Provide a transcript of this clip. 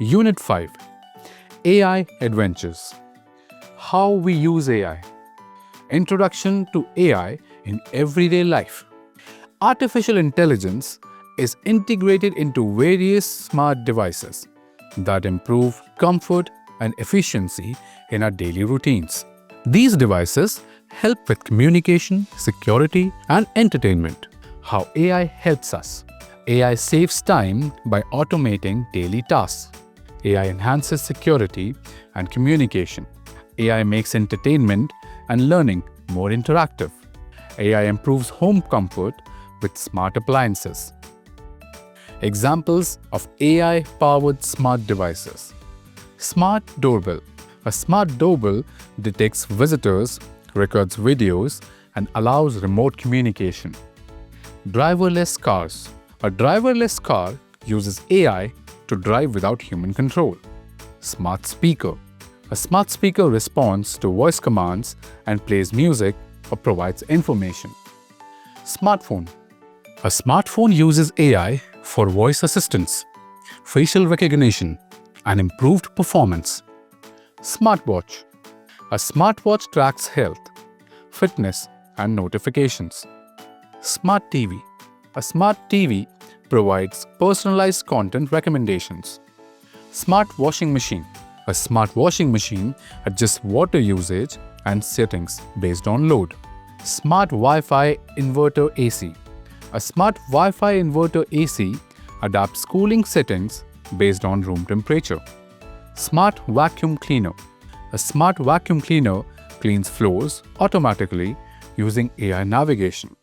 Unit 5. AI Adventures. How we use AI. Introduction to AI in everyday life. Artificial intelligence is integrated into various smart devices that improve comfort and efficiency in our daily routines. These devices help with communication, security, and entertainment. How AI helps us. AI saves time by automating daily tasks. AI enhances security and communication. AI makes entertainment and learning more interactive. AI improves home comfort with smart appliances. Examples of AI-powered smart devices. Smart doorbell. A smart doorbell detects visitors, records videos, and allows remote communication. Driverless cars. A driverless car uses AI to drive without human control. Smart speaker. A smart speaker responds to voice commands and plays music or provides information. Smartphone. A smartphone uses AI for voice assistance, facial recognition, and improved performance. Smartwatch. A smartwatch tracks health, fitness, and notifications. Smart TV. A smart TV provides personalized content recommendations. Smart washing machine. A smart washing machine adjusts water usage and settings based on load. Smart Wi-Fi inverter AC. A smart Wi-Fi inverter AC adapts cooling settings based on room temperature. Smart vacuum cleaner. A smart vacuum cleaner cleans floors automatically using AI navigation.